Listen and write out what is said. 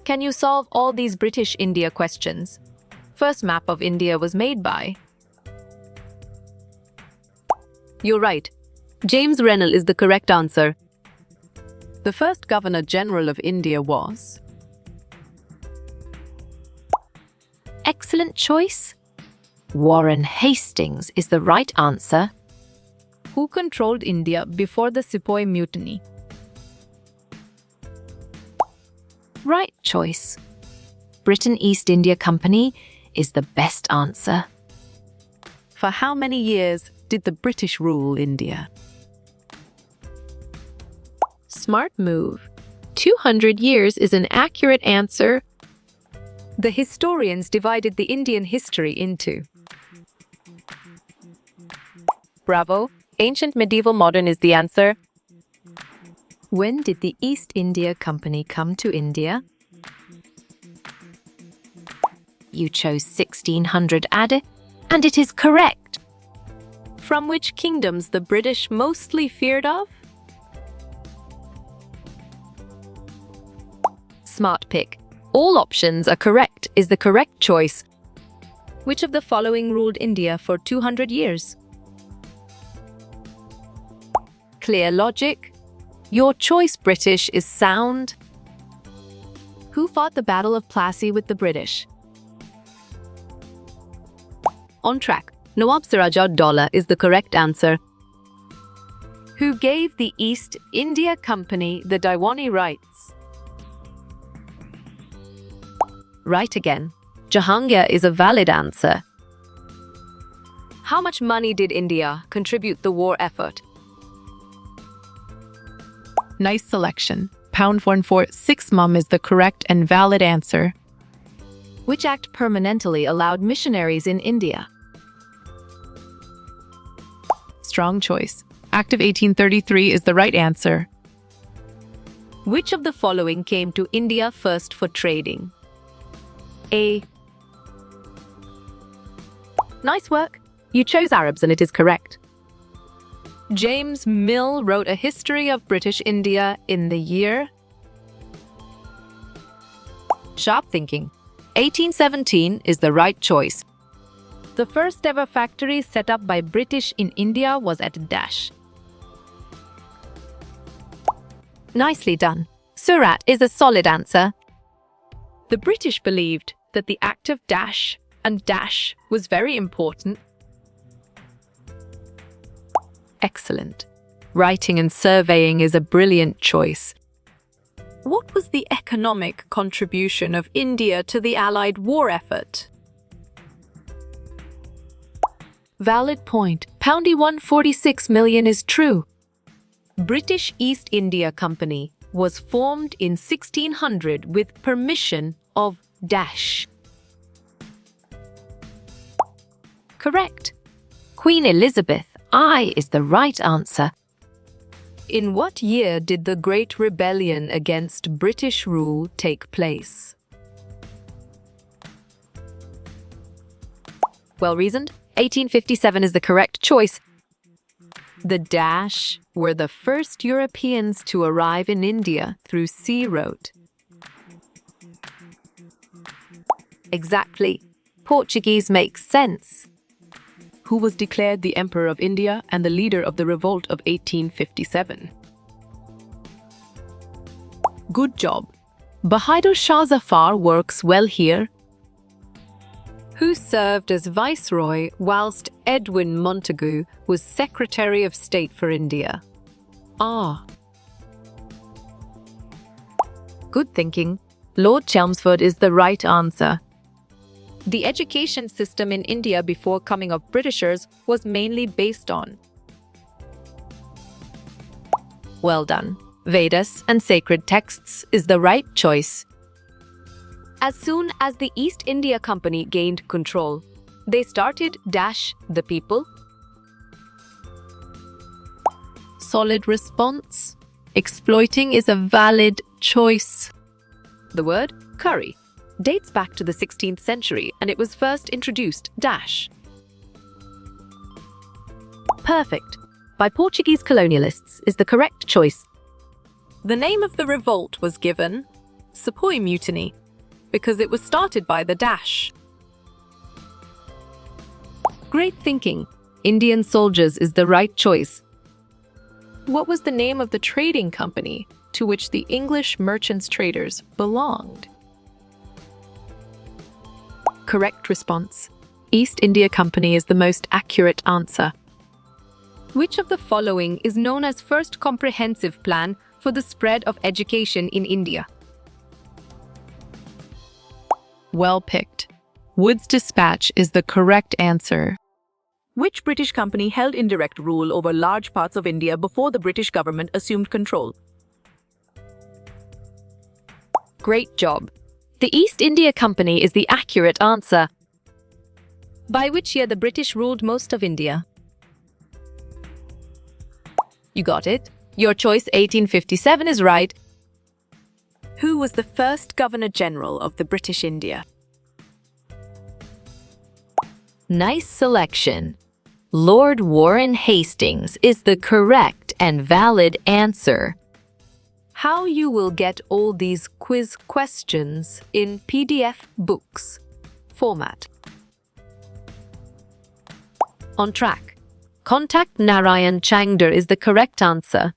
Can you solve all these British India questions? First map of India was made by... You're right. James Rennell is the correct answer. The first Governor General of India was... Excellent choice. Warren Hastings is the right answer. Who controlled India before the Sepoy Mutiny? Right choice. Britain East India Company is the best answer. For how many years did the British rule India? Smart move. 200 years is an accurate answer. The historians divided the Indian history into... Bravo. Ancient, medieval, modern is the answer. When did the East India Company come to India? You chose 1600 AD, and it is correct. From which kingdoms the British mostly feared of? Smart pick. All options are correct is the correct choice. Which of the following ruled India for 200 years? Clear logic. Your choice, British, is sound. Who fought the Battle of Plassey with the British? On track. Nawab Siraj-ud-Daulah is the correct answer. Who gave the East India Company the Diwanee rights? Right again. Jahangir is a valid answer. How much money did India contribute the war effort? Nice selection. #146 mum is the correct and valid answer. Which act permanently allowed missionaries in India? Strong choice. Act of 1833 is the right answer. Which of the following came to India first for trading? A. Nice work. You chose Arabs and it is correct. James Mill wrote a history of British India in the year... Sharp thinking. 1817 is the right choice. The first ever factory set up by British in India was at Dash. Nicely done. Surat is a solid answer. The British believed that the act of dash and dash was very important. Excellent. Writing and surveying is a brilliant choice. What was the economic contribution of India to the Allied war effort? Valid point. £146 million is true. British East India Company was formed in 1600 with permission of Dash. Correct. Queen Elizabeth I is the right answer. In what year did the Great Rebellion against British rule take place? Well reasoned. 1857 is the correct choice. The Dash were the first Europeans to arrive in India through sea route. Exactly. Portuguese makes sense. Who was declared the Emperor of India and the leader of the revolt of 1857? Good job. Bahadur Shah Zafar works well here. Who served as Viceroy whilst Edwin Montagu was Secretary of State for India? Good thinking. Lord Chelmsford is the right answer. The education system in India before coming of Britishers was mainly based on... Well done. Vedas and sacred texts is the right choice. As soon as the East India Company gained control, they started Dash the people. Solid response. Exploiting is a valid choice. The word curry dates back to the 16th century and it was first introduced Dash. Perfect. By Portuguese colonialists is the correct choice. The name of the revolt was given Sepoy Mutiny, because it was started by the Dash. Great thinking. Indian soldiers is the right choice. What was the name of the trading company to which the English merchants traders belonged? Correct response. East India Company is the most accurate answer. Which of the following is known as First Comprehensive Plan for the spread of education in India? Well picked. Wood's Dispatch is the correct answer. Which British company held indirect rule over large parts of India before the British government assumed control? Great job. The East India Company is the accurate answer. By which year the British ruled most of India? You got it. Your choice 1857 is right. Who was the first Governor General of the British India? Nice selection. Lord Warren Hastings is the correct and valid answer. How you will get all these quiz questions in PDF books format. On track. Contact Narayan Changder is the correct answer.